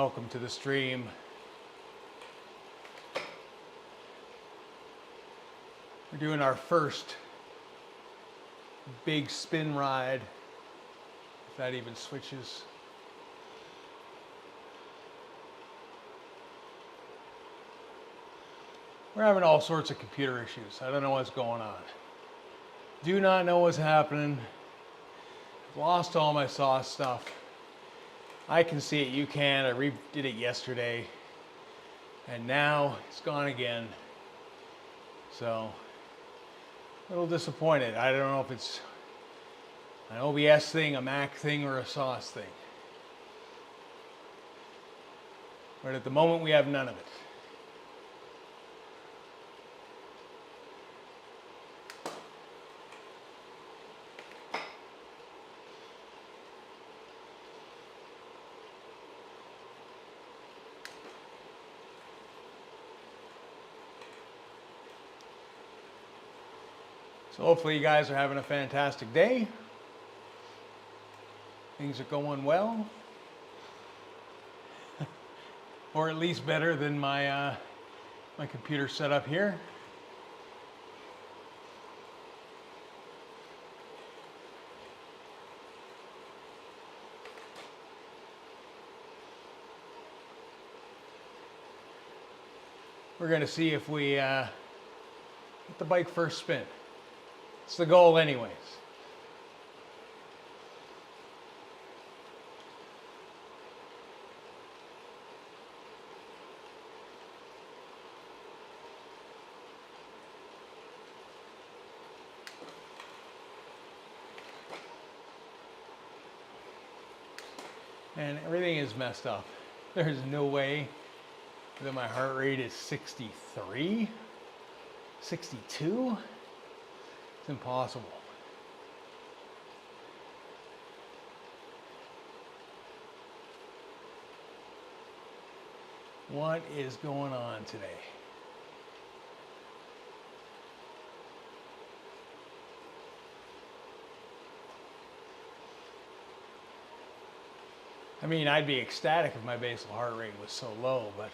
welcome to the stream. We're doing our first big spin ride, if that even switches. We're having all sorts of computer issues. I don't know what's going on. Do not know what's happening. Lost all my sauce stuff. I can see it, you can. I redid it yesterday. And now it's gone again. So, a little disappointed. I don't know if it's an OBS thing, a Mac thing, or a sauce thing. But at the moment we have none of it. So hopefully you guys are having a fantastic day. Things are going well. Or at least better than my my computer setup here. We're going to see if we get the bike first spin. It's the goal anyways. And everything is messed up. There's no way that my heart rate is 63, 62. It's impossible. What is going on today? I mean, I'd be ecstatic if my basal heart rate was so low, but...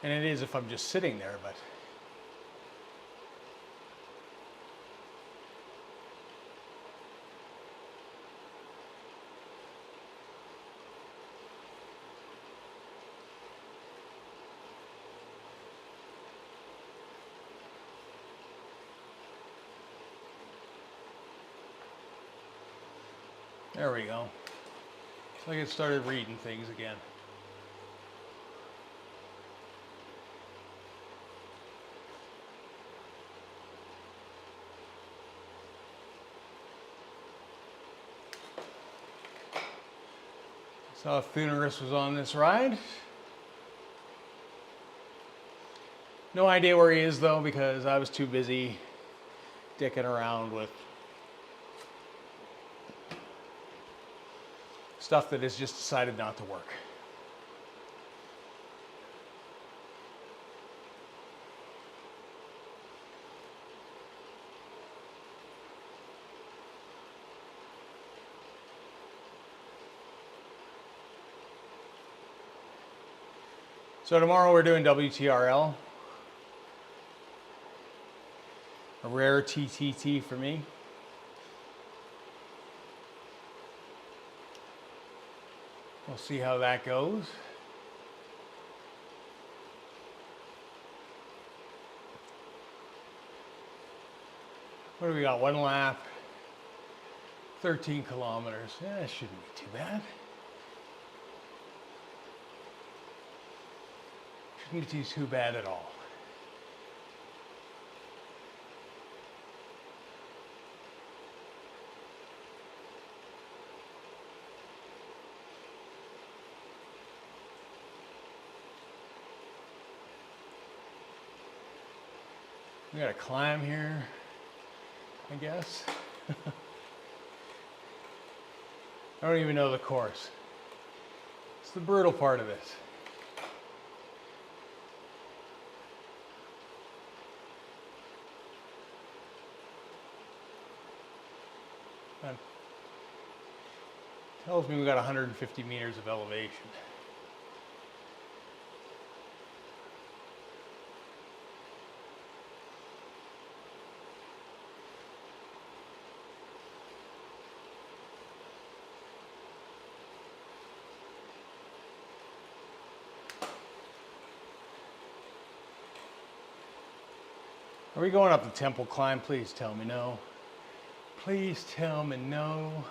And it is if I'm just sitting there, but... There we go. So I get started reading things again. Saw Thunarus was on this ride. No idea where he is though, because I was too busy dicking around with stuff that has just decided not to work. So tomorrow we're doing WTRL, a rare TTT for me. We'll see how that goes. What do we got? One lap, 13 kilometers. Yeah, it shouldn't be too bad. Shouldn't be too bad at all. We got to climb here, I guess. I don't even know the course. It's the brutal part of this. Tells me we got 150 meters of elevation. Are we going up the temple climb? Please tell me no. Please tell me no.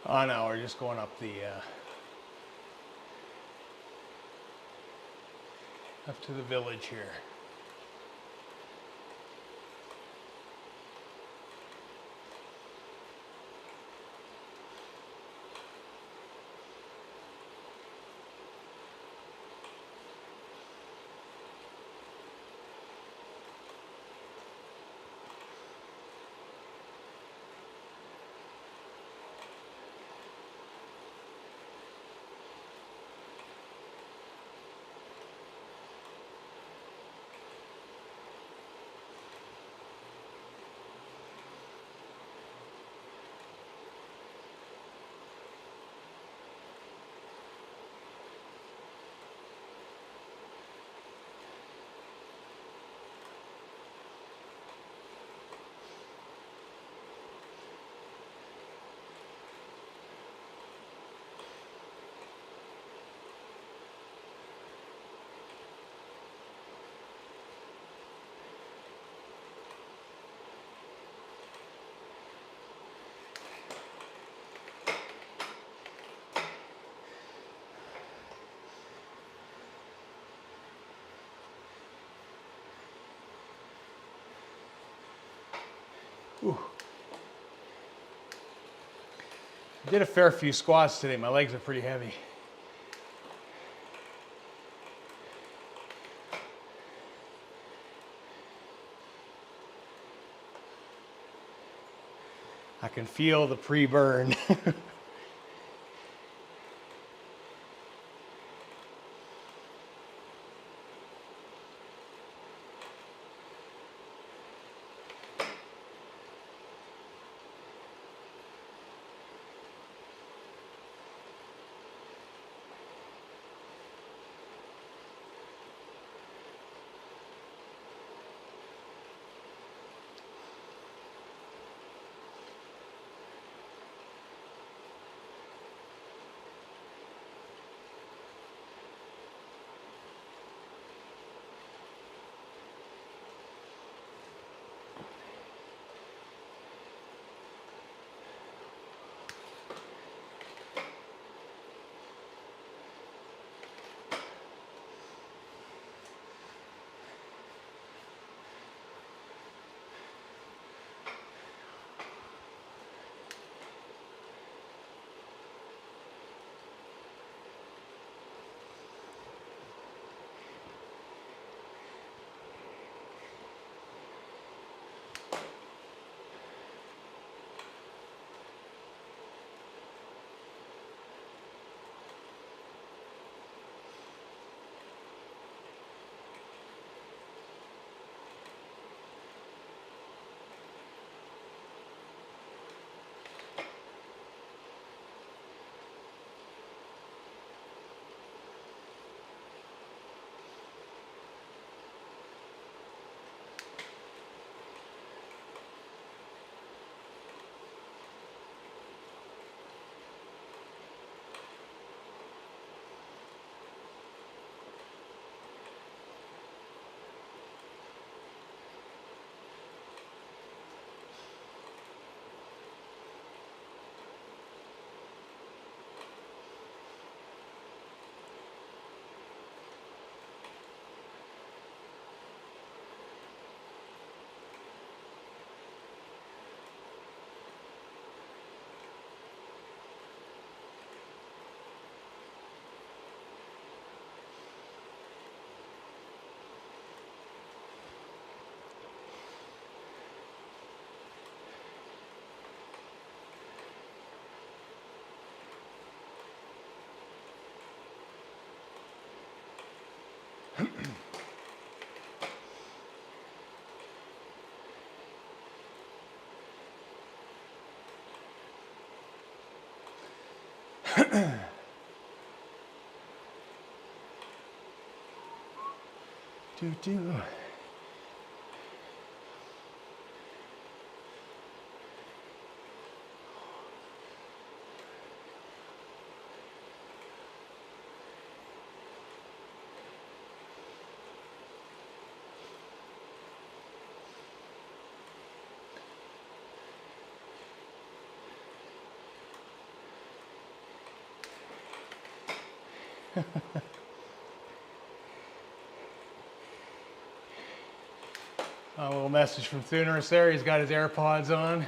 Oh no, we're just going up up to the village here. Ooh. I did a fair few squats today. My legs are pretty heavy. I can feel the pre-burn. Do. A little message from Thunerus there. He's got his AirPods on.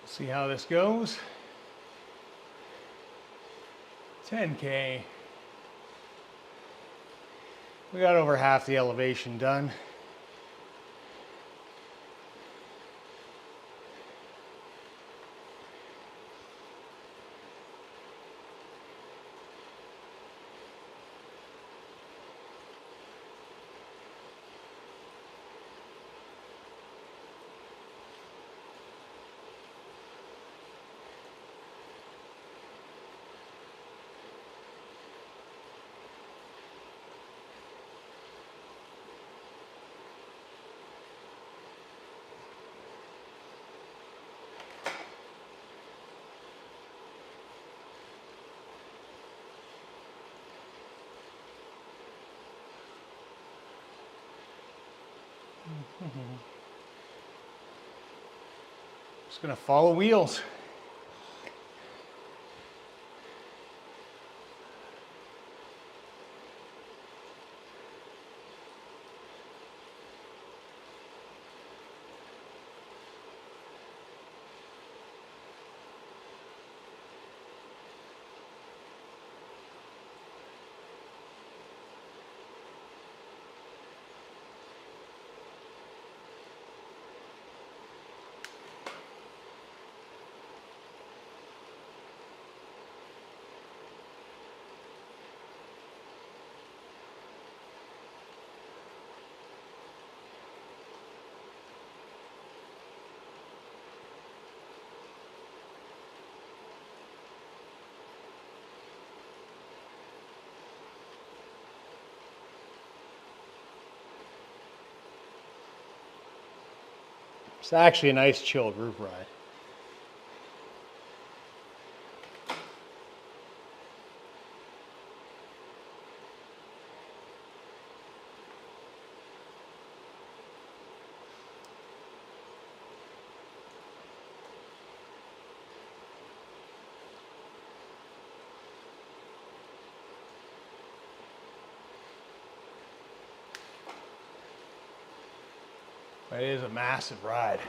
See how this goes. 10K. We got over half the elevation done. Just gonna follow wheels. It's actually a nice chill group ride. It is a massive ride.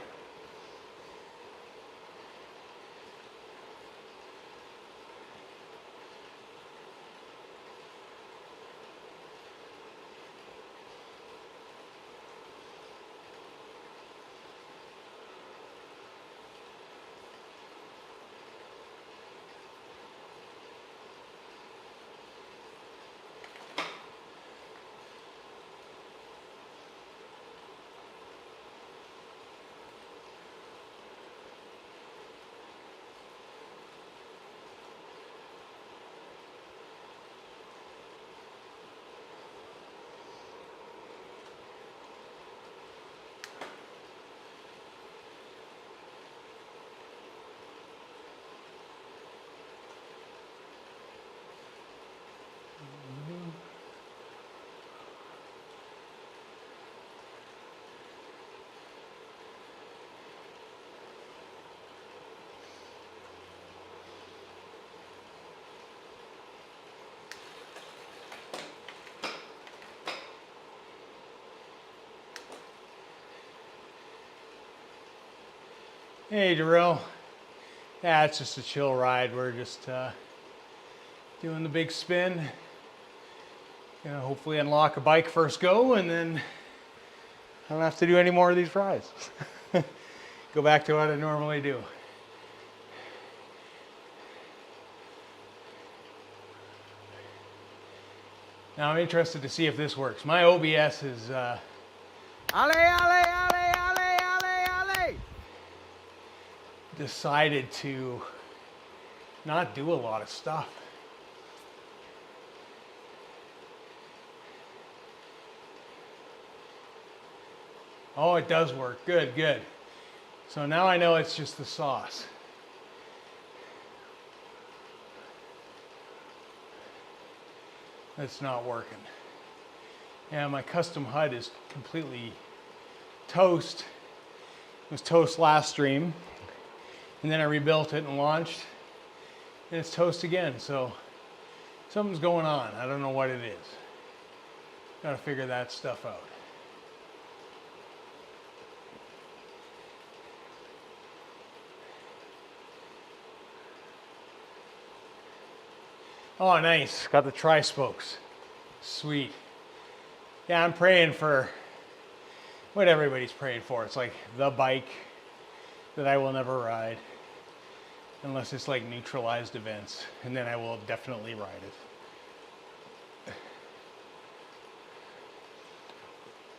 Hey, Darrell. Yeah, it's just a chill ride. We're just doing the big spin. Gonna hopefully unlock a bike first go, and then I don't have to do any more of these rides. Go back to what I normally do. Now I'm interested to see if this works. My OBS is Ale, ale, ale, ale, ale, ale. decided to not do a lot of stuff. Oh, it does work. Good, good. So now I know it's just the sauce. That's not working. Yeah, my custom HUD is completely toast. It was toast last stream, and then I rebuilt it and launched, and it's toast again. So something's going on. I don't know what it is. Gotta figure that stuff out. Oh, nice. Got the tri-spokes. Sweet. Yeah, I'm praying for what everybody's praying for. It's like the bike that I will never ride unless it's like neutralized events, and then I will definitely ride it.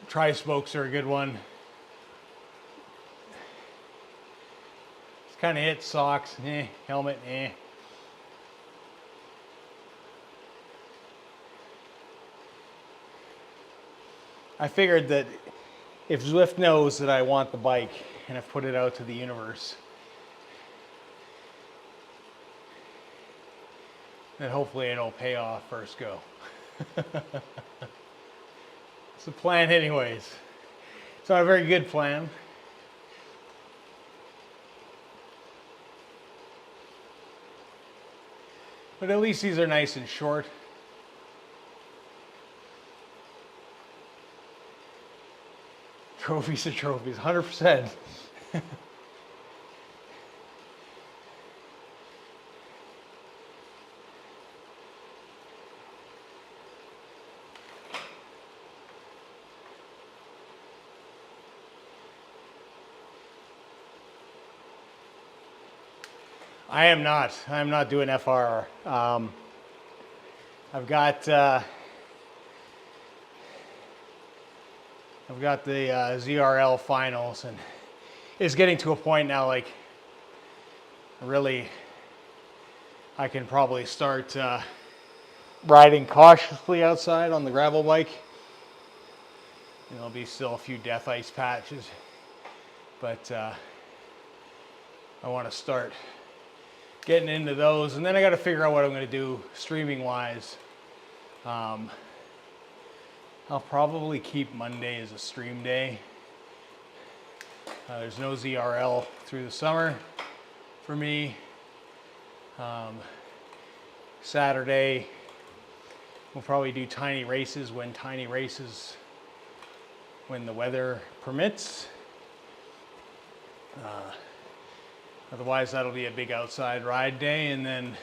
Tri-spokes are a good one. It's kind of it. Socks, helmet, I figured that if Zwift knows that I want the bike and I've put it out to the universe, then hopefully it'll pay off first go. It's the plan anyways. It's not a very good plan. But at least these are nice and short. Trophies are trophies, 100%. I am not doing FR. I've got the ZRL finals, and it's getting to a point now, like, really, I can probably start riding cautiously outside on the gravel bike. And there'll be still a few death ice patches, but I want to start getting into those, and then I got to figure out what I'm going to do streaming wise. I'll probably keep Monday as a stream day. There's no ZRL through the summer for me. Saturday, we'll probably do tiny races when the weather permits. Otherwise, that'll be a big outside ride day, and then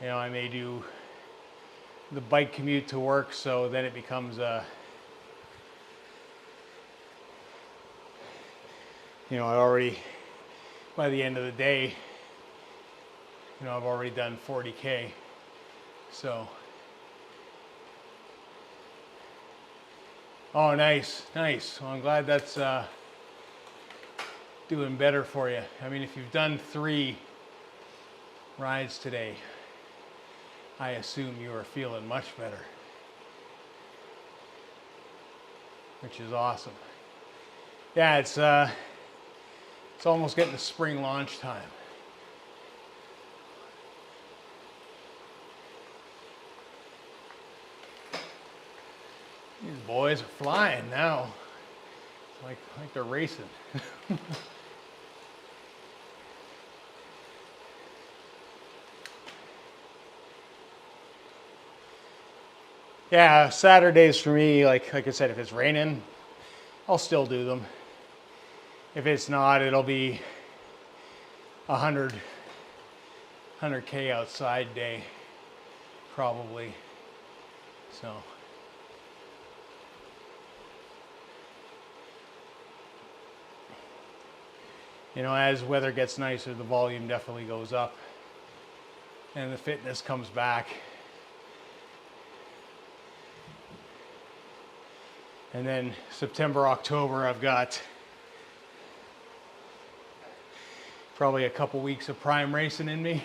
I may do the bike commute to work, so then it becomes I already, by the end of the day, I've already done 40K, so. Oh, nice. Well, I'm glad that's doing better for you. I mean, if you've done 3 rides today, I assume you are feeling much better, which is awesome. Yeah, it's almost getting to spring launch time. These boys are flying now. It's like they're racing. Yeah, Saturdays for me, like I said, if it's raining, I'll still do them. If it's not, it'll be 100K outside day, probably. So. You know, as weather gets nicer, the volume definitely goes up and the fitness comes back. And then September, October, I've got probably a couple weeks of prime racing in me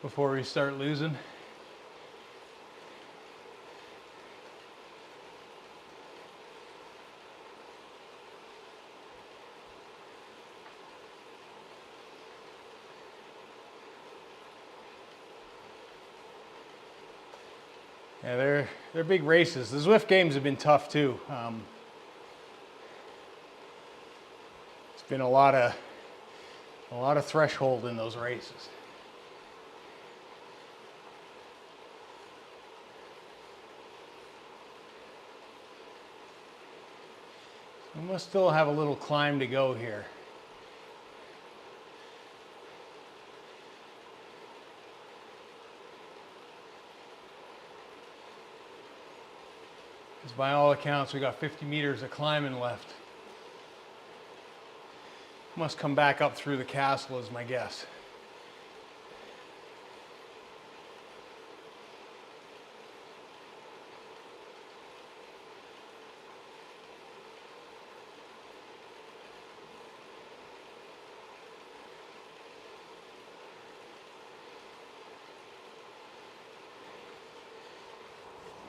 before we start losing. Yeah, they're big races. The Zwift games have been tough too. It's been a lot of threshold in those races. We must still have a little climb to go here. Because by all accounts, we got 50 meters of climbing left. Must come back up through the castle is my guess.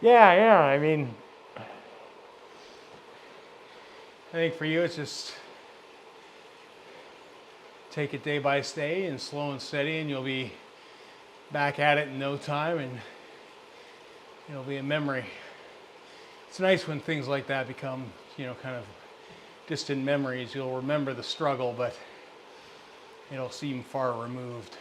Yeah, I mean, I think for you it's just take it day by day and slow and steady, and you'll be back at it in no time, and it'll be a memory. It's nice when things like that become, you know, kind of distant memories. You'll remember the struggle, but it'll seem far removed.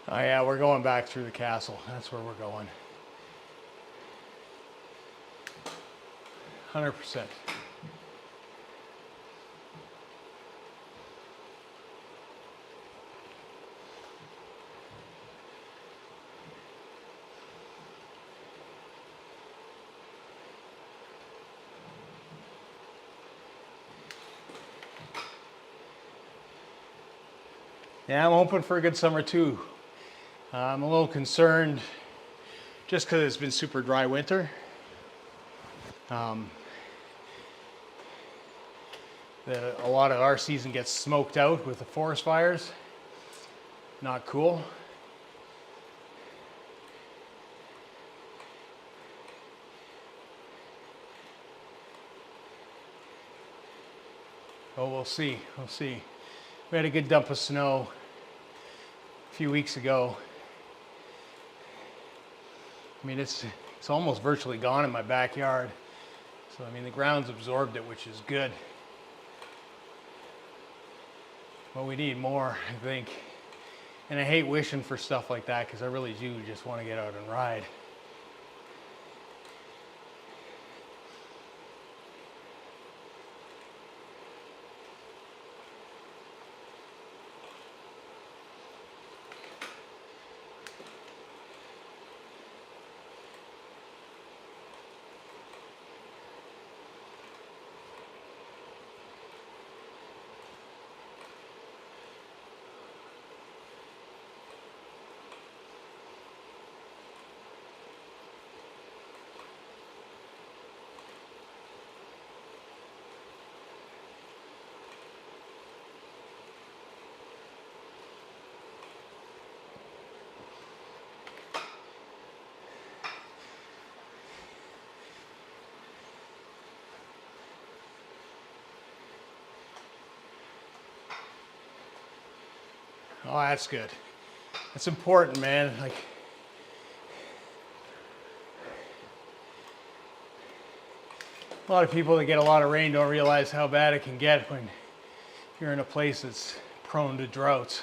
Oh yeah, we're going back through the castle. That's where we're going. 100%. Yeah, I'm hoping for a good summer too. I'm a little concerned just because it's been super dry winter. That a lot of our season gets smoked out with the forest fires. Not cool. Oh, we'll see. We'll see. We had a good dump of snow a few weeks ago. I mean, it's almost virtually gone in my backyard. So, I mean, the ground's absorbed it, which is good. But we need more, I think. And I hate wishing for stuff like that because I really do just want to get out and ride. Oh, that's good. That's important, man. Like, a lot of people that get a lot of rain don't realize how bad it can get when you're in a place that's prone to droughts.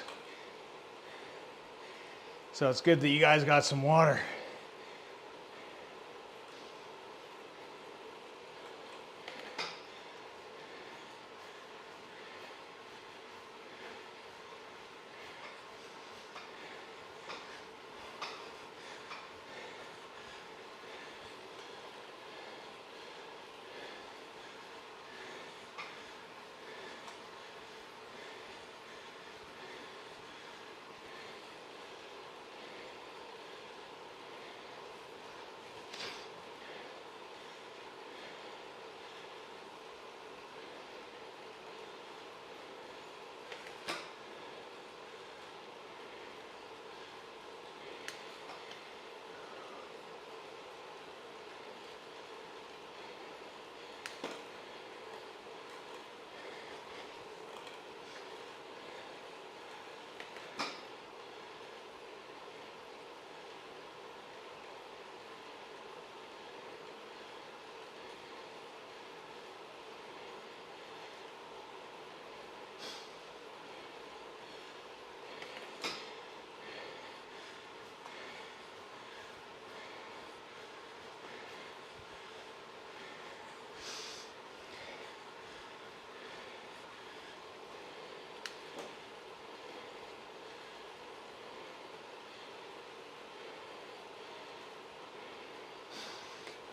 So it's good that you guys got some water.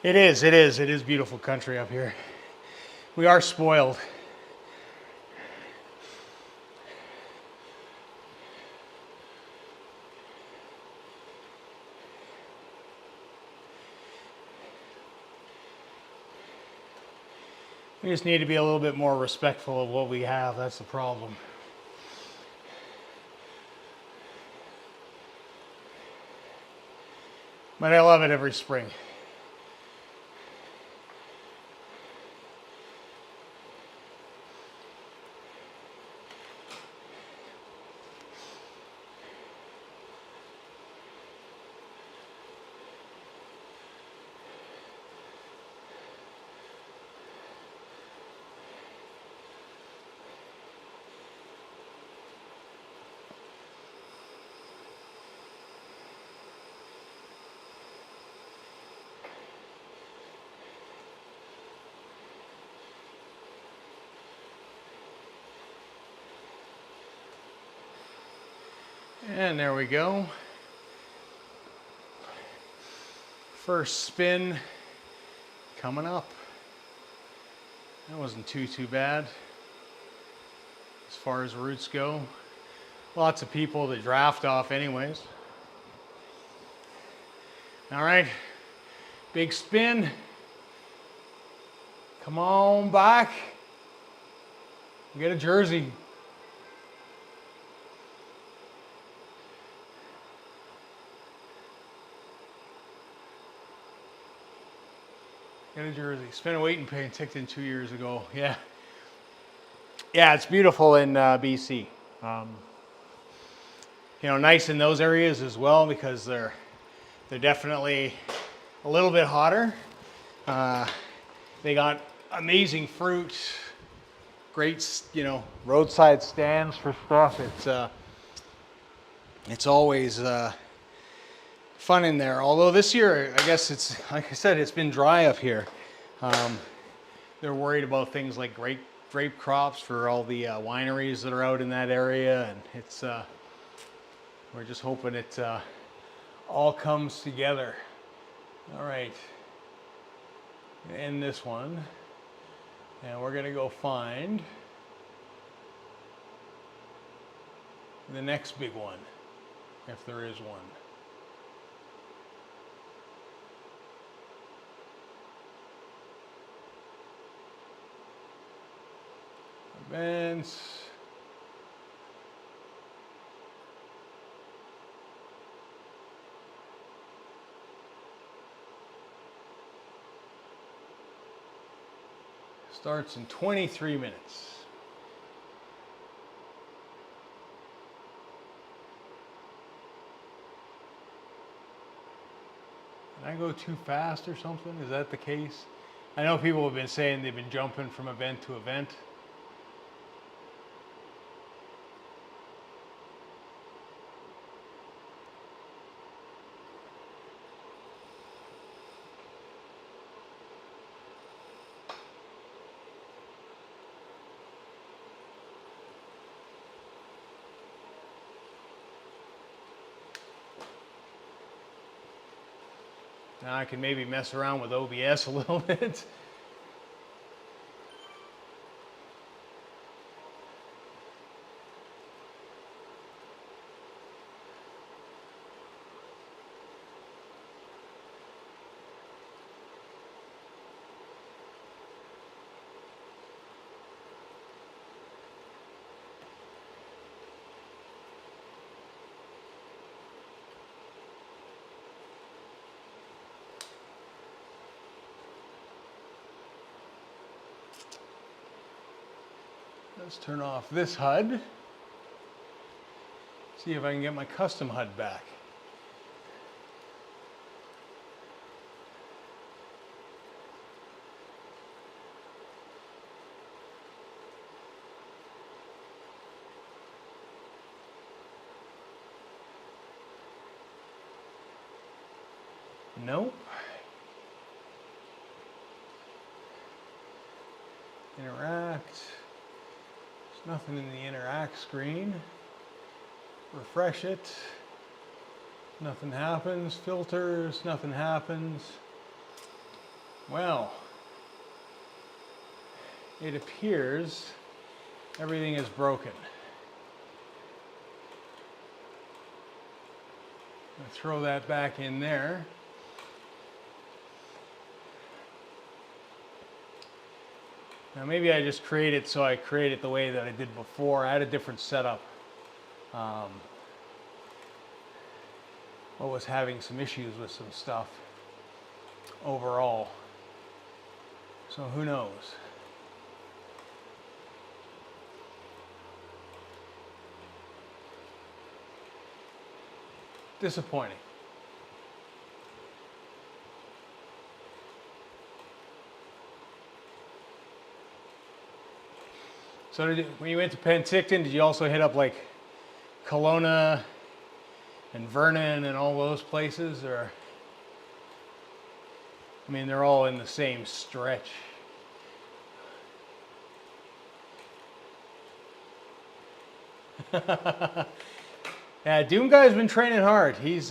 It is beautiful country up here. We are spoiled. We just need to be a little bit more respectful of what we have. That's the problem. But I love it every spring. And there we go. First spin coming up. That wasn't too bad as far as routes go. Lots of people that draft off anyways. All right, big spin. Come on back. Get a jersey. Get a jersey. Spent a waiting pay and ticked in 2 years ago. Yeah. Yeah, it's beautiful in BC. You know, nice in those areas as well because they're definitely a little bit hotter. They got amazing fruit, great, you know, roadside stands for stuff. It's always fun in there. Although this year, I guess it's, like I said, it's been dry up here. They're worried about things like grape crops for all the wineries that are out in that area, and it's we're just hoping it all comes together. All right, end this one, and we're gonna go find the next big one, if there is one. Events. Starts in 23 minutes. I go too fast or something? Is that the case? I know people have been saying they've been jumping from event to event. Now I can maybe mess around with OBS a little bit. Let's turn off this HUD. See if I can get my custom HUD back. Nope. Interact. There's nothing in the interact screen. Refresh it. Nothing happens. Filters. Nothing happens. Well, it appears everything is broken. I'll throw that back in there. Now maybe I just create it so I create it the way that I did before. I had a different setup. I was having some issues with some stuff overall. So who knows? Disappointing. So when you went to Penticton, did you also hit up like Kelowna and Vernon and all those places? Or, I mean, they're all in the same stretch. Yeah, Doom Guy's been training hard. And he's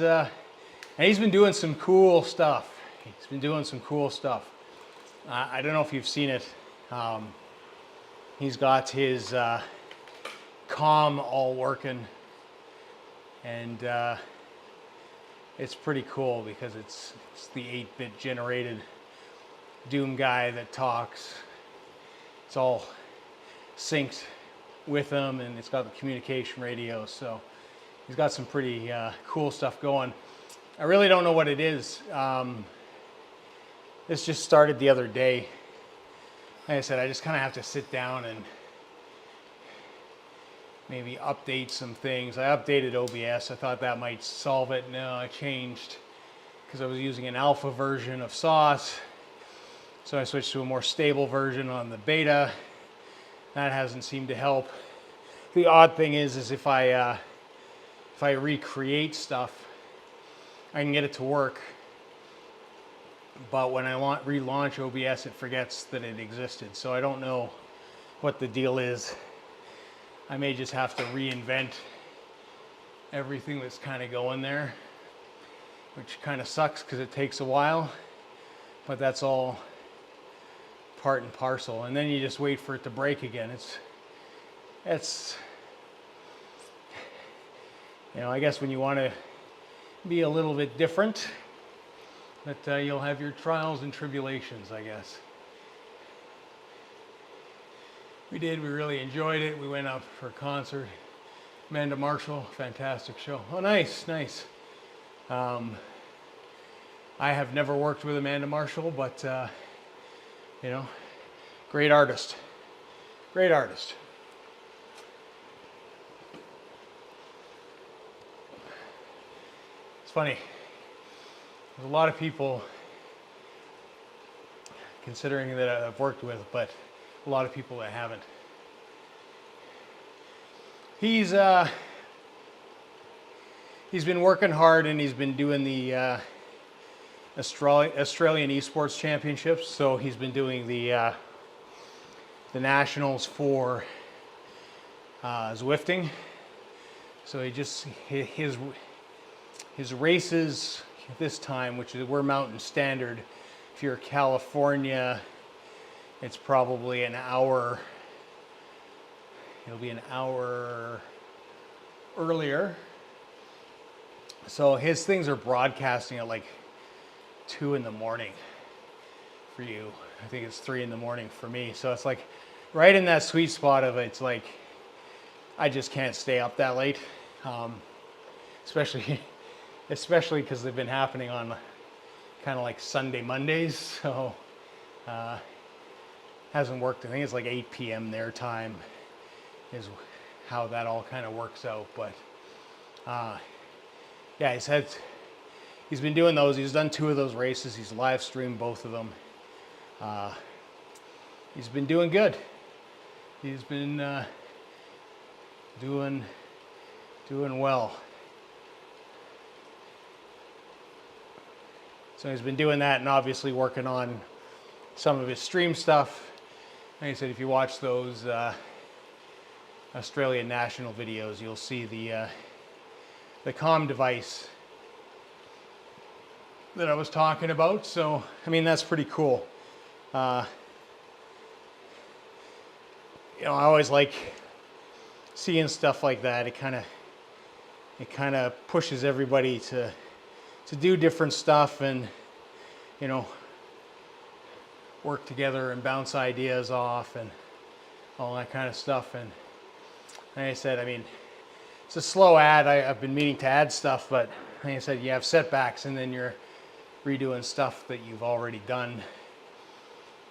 been doing some cool stuff. He's been doing some cool stuff. I don't know if you've seen it. He's got his comm all working, and it's pretty cool because it's the 8-bit generated Doom Guy that talks. It's all synced with him, and it's got the communication radio, so he's got some pretty cool stuff going. I really don't know what it is. This just started the other day. Like I said, I just kind of have to sit down and maybe update some things. I updated OBS. I thought that might solve it. No, I changed because I was using an alpha version of Sauce. So I switched to a more stable version on the beta. That hasn't seemed to help. The odd thing is if I recreate stuff, I can get it to work. But when I relaunch OBS, it forgets that it existed. So I don't know what the deal is. I may just have to reinvent everything that's kind of going there, which kind of sucks because it takes a while. But that's all part and parcel. And then you just wait for it to break again. It's you know, I guess when you want to be a little bit different, but you'll have your trials and tribulations, I guess. We really enjoyed it. We went out for a concert. Amanda Marshall, fantastic show. Oh, nice, nice. I have never worked with Amanda Marshall, but you know, great artist. Great artist. It's funny. There's a lot of people, considering that I've worked with, but a lot of people that haven't. He's been working hard, and he's been doing the Australian Esports Championships. So he's been doing the nationals for Zwifting. So his races this time, which is we're Mountain Standard. If you're California, it's probably an hour. It'll be an hour earlier. So his things are broadcasting at like 2 in the morning for you. I think it's 3 in the morning for me. So it's like right in that sweet spot of it's like I just can't stay up that late, especially because they've been happening on kind of like Sunday, Mondays. So hasn't worked. I think it's like 8 p.m. their time is how that all kind of works out. But yeah, he's been doing those. He's done 2 of those races. He's live streamed both of them. He's been doing good. He's been doing well. So he's been doing that, and obviously working on some of his stream stuff. Like I said, if you watch those Australian national videos, you'll see the comm device that I was talking about. So I mean, that's pretty cool. You know, I always like seeing stuff like that. It kind of pushes everybody to do different stuff, and you know, work together and bounce ideas off and all that kind of stuff. And like I said, I mean, it's a slow ad. I've been meaning to add stuff, but like I said, you have setbacks, and then you're redoing stuff that you've already done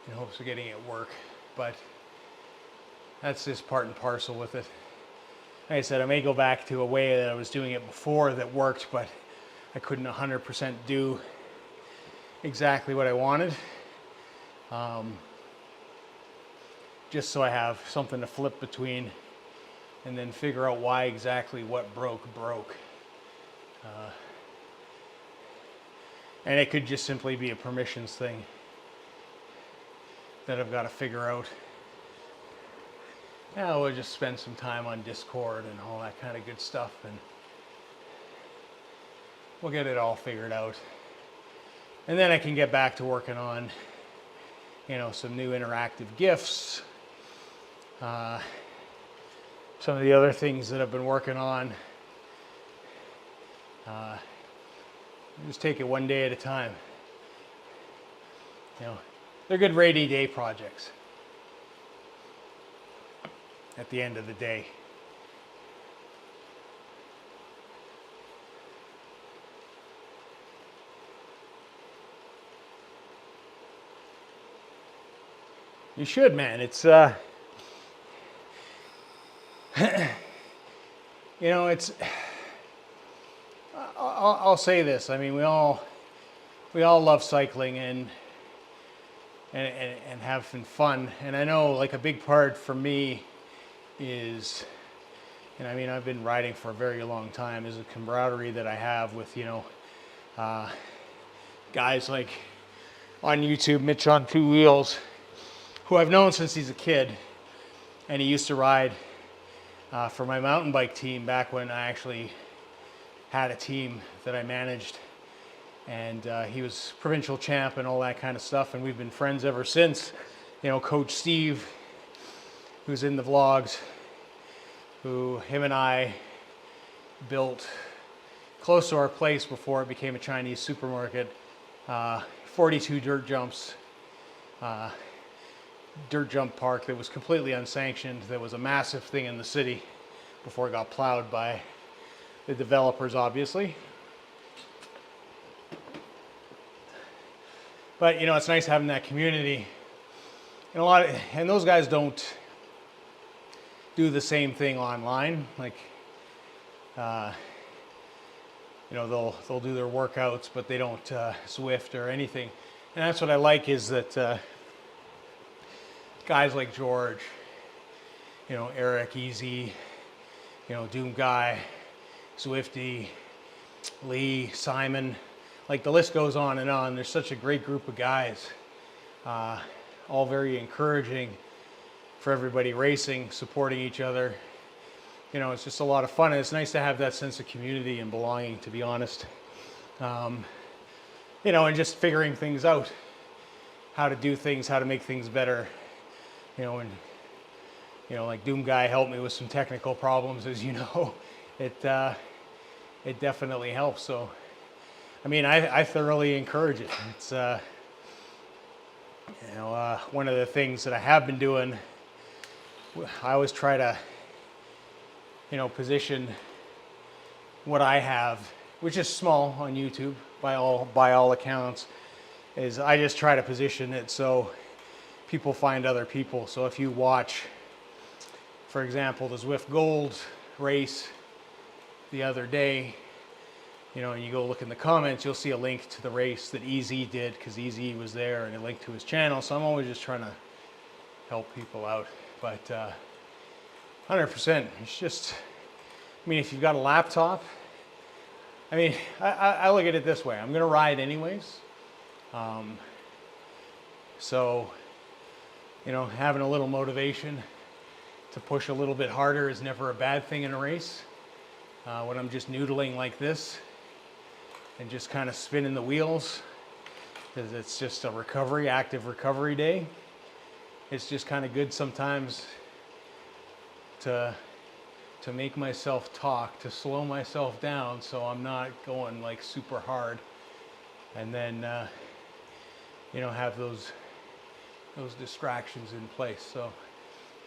in hopes of getting it work. But that's just part and parcel with it. Like I said, I may go back to a way that I was doing it before that worked, but I couldn't 100% do exactly what I wanted. Just so I have something to flip between and then figure out why exactly what broke. And it could just simply be a permissions thing that I've got to figure out. Yeah, we'll just spend some time on Discord and all that kind of good stuff, and we'll get it all figured out. And then I can get back to working on, you know, some new interactive GIFs. Some of the other things that I've been working on. Just take it one day at a time. You know, they're good rainy day projects at the end of the day. You should, man. It's you know, it's I'll say this. I mean, we all love cycling and having fun. And I know, like, a big part for me is, and I mean, I've been riding for a very long time, is the camaraderie that I have with, you know, guys like on YouTube, Mitch on Two Wheels, who I've known since he's a kid, and he used to ride for my mountain bike team back when I actually had a team that I managed, and he was provincial champ and all that kind of stuff, and we've been friends ever since. You know, Coach Steve, who's in the vlogs, him and I built close to our place before it became a Chinese supermarket, 42 dirt jumps, dirt jump park that was completely unsanctioned, that was a massive thing in the city before it got plowed by the developers, obviously. But you know, it's nice having that community. And and those guys don't do the same thing online. Like you know, they'll do their workouts, but they don't Zwift or anything. And that's what I like, is that guys like George, you know, Eric, Easy, you know, Doom Guy, Zwifty, Lee, Simon, like the list goes on and on. There's such a great group of guys, all very encouraging for everybody racing, supporting each other. You know, it's just a lot of fun, and it's nice to have that sense of community and belonging, to be honest. You know, and just figuring things out, how to do things, how to make things better. You know, and you know, like Doom Guy helped me with some technical problems, as you know. It definitely helps. So, I mean, I thoroughly encourage it. It's you know, one of the things that I have been doing. I always try to, you know, position what I have, which is small on YouTube by all accounts, is I just try to position it so people find other people. So if you watch, for example, the Zwift Gold race the other day, you know, and you go look in the comments, you'll see a link to the race that EZ did, because EZ was there, and a link to his channel. So I'm always just trying to help people out. But 100%, it's just, I mean, if you've got a laptop, I mean, I look at it this way. I'm going to ride anyways. So, you know, having a little motivation to push a little bit harder is never a bad thing in a race. When I'm just noodling like this and just kind of spinning the wheels, because it's just a recovery, active recovery day, it's just kind of good sometimes to make myself talk, to slow myself down so I'm not going like super hard, and then you know, have those distractions in place. So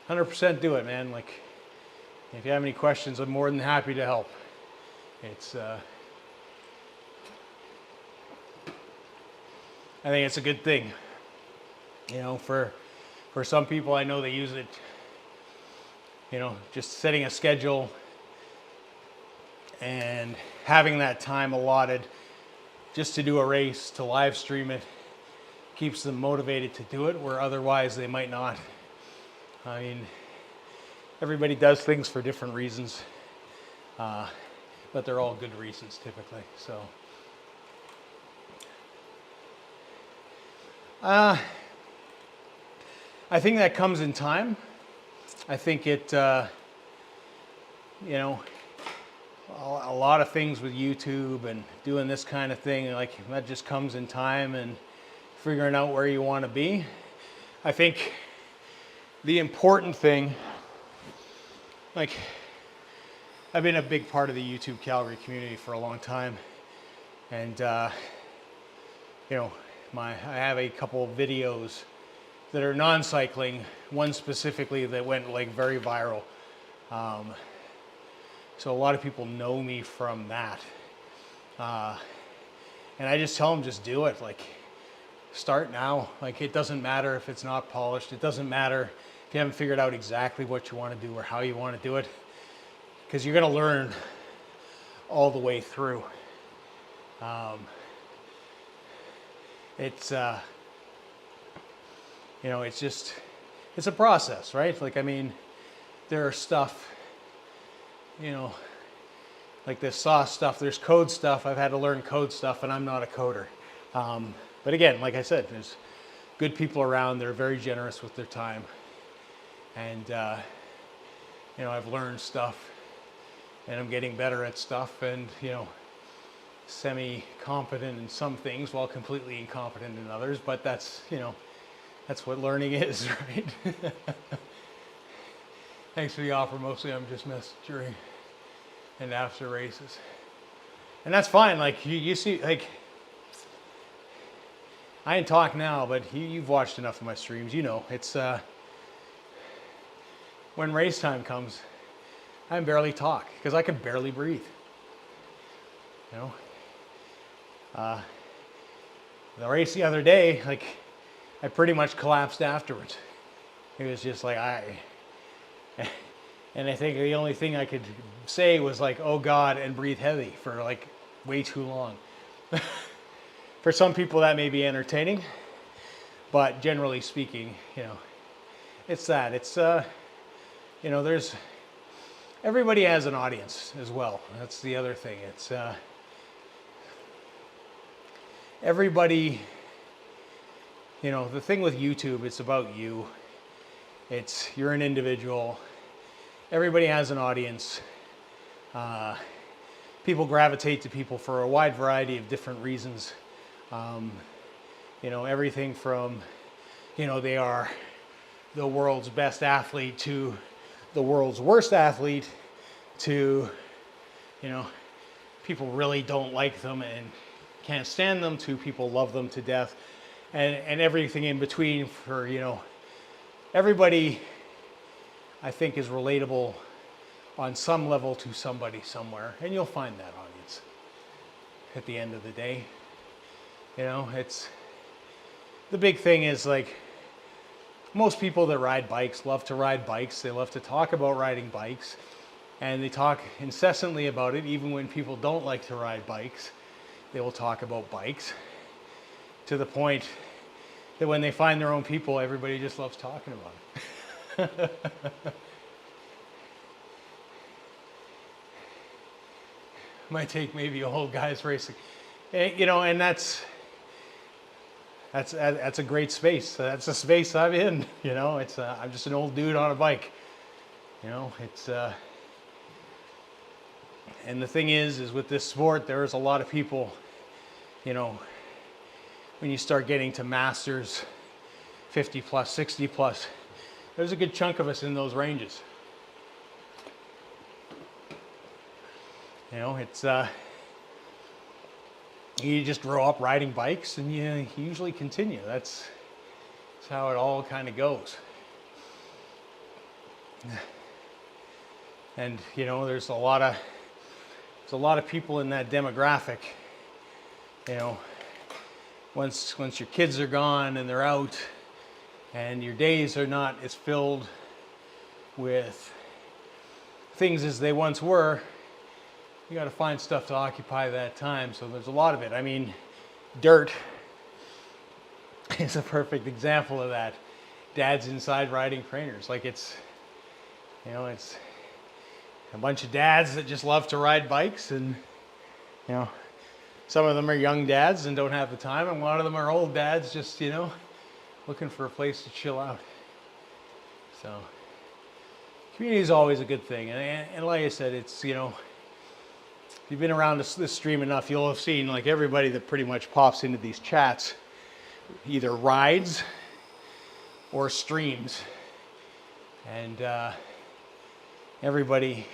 100% do it, man. Like, if you have any questions, I'm more than happy to help. It's I think it's a good thing, you know, for some people. I know they use it, you know, just setting a schedule and having that time allotted just to do a race, to live stream it, keeps them motivated to do it, where otherwise they might not. I mean, everybody does things for different reasons, but they're all good reasons typically. So I think that comes in time. I think it, you know, a lot of things with YouTube and doing this kind of thing, like, that just comes in time and figuring out where you want to be. I think the important thing, like, I've been a big part of the YouTube Calgary community for a long time, and you know, I have a couple of videos that are non-cycling, one specifically that went like very viral. So a lot of people know me from that. And I just tell them, just do it. Like, start now. Like, it doesn't matter if it's not polished. It doesn't matter if you haven't figured out exactly what you want to do or how you want to do it, because you're going to learn all the way through. It's, you know, it's just, it's a process, right? Like, I mean, there are stuff, you know, like this sauce stuff, there's code stuff. I've had to learn code stuff, and I'm not a coder. But again, like I said, there's good people around. They're very generous with their time. And, you know, I've learned stuff, and I'm getting better at stuff, and, you know, semi-competent in some things while completely incompetent in others. But that's, you know, that's what learning is, right? Thanks for the offer. Mostly I'm just missed during and after races. And that's fine. Like, you see, like, I ain't talk now, but you've watched enough of my streams. You know, it's, when race time comes, I can barely talk because I can barely breathe. You know? The race the other day, like, I pretty much collapsed afterwards. It was just like, and I think the only thing I could say was like, oh God, and breathe heavy for like way too long. For some people that may be entertaining, but generally speaking, you know, it's that. It's, you know, there's, everybody has an audience as well. That's the other thing. It's, everybody, you know, the thing with YouTube, it's about you. It's, you're an individual. Everybody has an audience. People gravitate to people for a wide variety of different reasons. You know, everything from, you know, they are the world's best athlete to the world's worst athlete to, you know, people really don't like them and can't stand them to people love them to death, and everything in between. For, you know, everybody I think is relatable on some level to somebody somewhere, and you'll find that audience at the end of the day. You know, it's, the big thing is, like, most people that ride bikes love to ride bikes. They love to talk about riding bikes, and they talk incessantly about it. Even when people don't like to ride bikes, they will talk about bikes, to the point that when they find their own people, everybody just loves talking about it. Might take maybe old guys racing, you know, and that's a great space. That's a space I'm in. You know, it's I'm just an old dude on a bike. You know, it's and the thing is with this sport, there's a lot of people. You know, when you start getting to masters, 50 plus, 60 plus, there's a good chunk of us in those ranges. You know, it's, you just grow up riding bikes and you usually continue. That's how it all kind of goes. And, you know, there's a lot of people in that demographic. You know, once your kids are gone and they're out and your days are not as filled with things as they once were, you got to find stuff to occupy that time. So there's a lot of it. I mean, dirt is a perfect example of that. Dads inside riding trainers. Like, it's, you know, it's a bunch of dads that just love to ride bikes, and, you know, some of them are young dads and don't have the time, and a lot of them are old dads just, you know, looking for a place to chill out. So community is always a good thing. And like I said, it's, you know, if you've been around this stream enough, you'll have seen, like, everybody that pretty much pops into these chats either rides or streams. And everybody,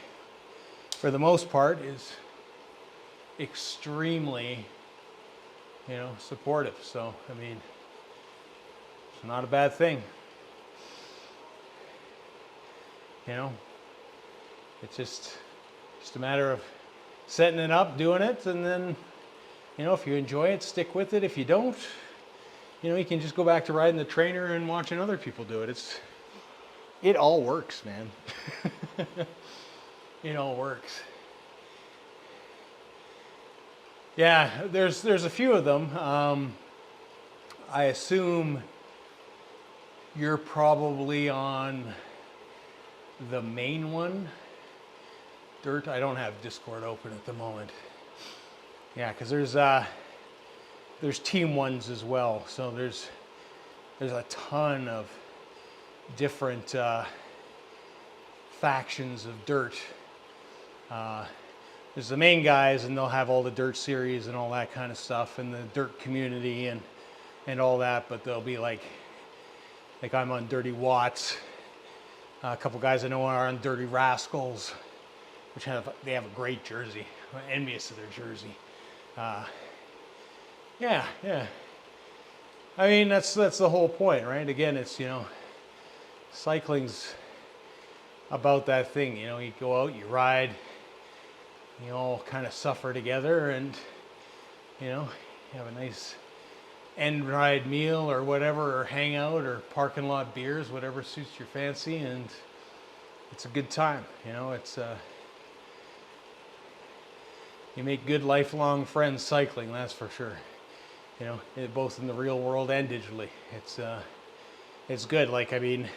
for the most part, is extremely, you know, supportive. So, I mean, it's not a bad thing. You know, it's just a matter of setting it up, doing it, and then, you know, if you enjoy it, stick with it. If you don't, you know, you can just go back to riding the trainer and watching other people do it. It all works, man. It all works. Yeah, there's a few of them. I assume you're probably on the main one. Dirt. I don't have Discord open at the moment. Yeah, because there's team ones as well. So there's a ton of different factions of dirt. There's the main guys, and they'll have all the dirt series and all that kind of stuff, and the dirt community and all that. But they'll be like I'm on Dirty Watts. A couple guys I know are on Dirty Rascals, which they have a great jersey. I'm envious of their jersey. Yeah. I mean, that's the whole point, right? Again, it's, you know, cycling's about that thing. You know, you go out, you ride, you all kind of suffer together, and, you know, you have a nice end ride meal or whatever, or hang out, or parking lot beers, whatever suits your fancy, and it's a good time. You know, it's You make good lifelong friends cycling, that's for sure. You know, both in the real world and digitally. It's good. Like, I mean,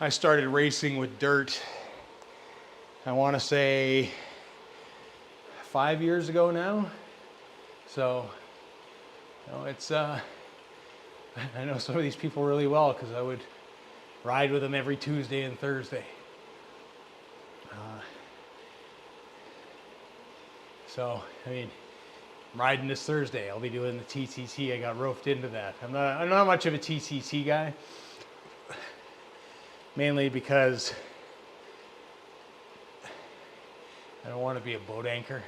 I started racing with dirt, I want to say 5 years ago now. So, you know, it's I know some of these people really well because I would ride with them every Tuesday and Thursday. So, I mean, I'm riding this Thursday. I'll be doing the TTT. I got roped into that. I'm not much of a TTT guy, mainly because I don't want to be a boat anchor,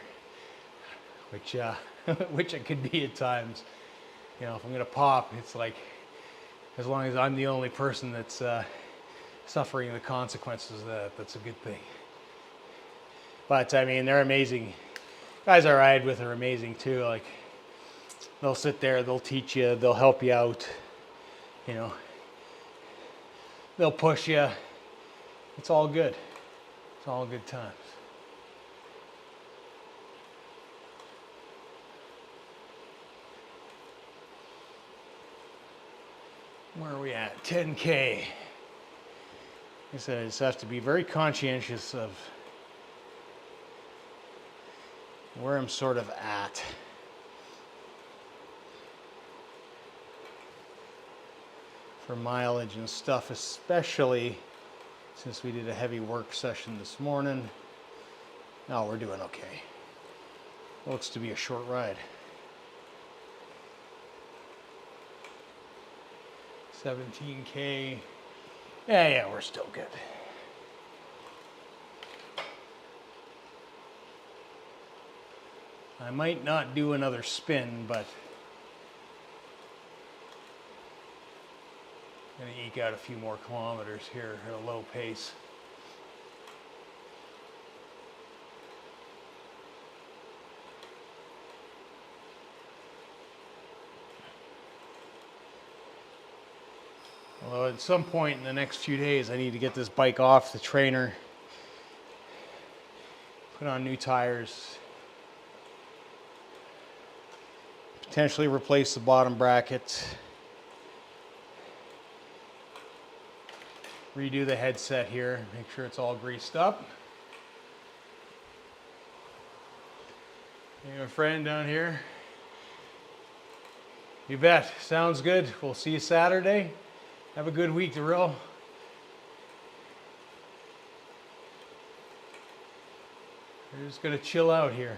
which which I could be at times. You know, if I'm gonna pop, it's like, as long as I'm the only person that's suffering the consequences of that, that's a good thing. But I mean, they're amazing. Guys I ride with are amazing too. Like, they'll sit there, they'll teach you, they'll help you out. You know, they'll push you. It's all good. It's all good times. Where are we at? 10K. Like I said, I just have to be very conscientious of where I'm sort of at. For mileage and stuff, especially since we did a heavy work session this morning. No, we're doing okay. Looks to be a short ride. 17K. Yeah, we're still good. I might not do another spin, but I'm gonna eke out a few more kilometers here at a low pace. Although at some point in the next few days, I need to get this bike off the trainer, put on new tires, potentially replace the bottom bracket, redo the headset here, make sure it's all greased up. Hey, my friend down here. You bet. Sounds good. We'll see you Saturday. Have a good week, Darrell. We're just gonna chill out here.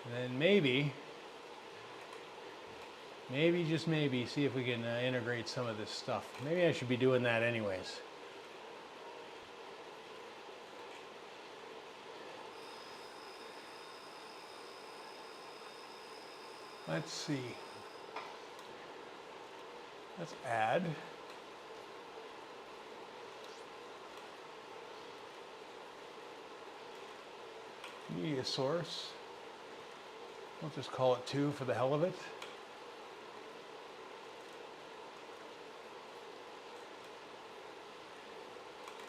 And then maybe, just maybe, see if we can integrate some of this stuff. Maybe I should be doing that anyways. Let's see. Let's add. Media source. We'll just call it 2 for the hell of it.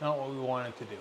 Not what we wanted to do.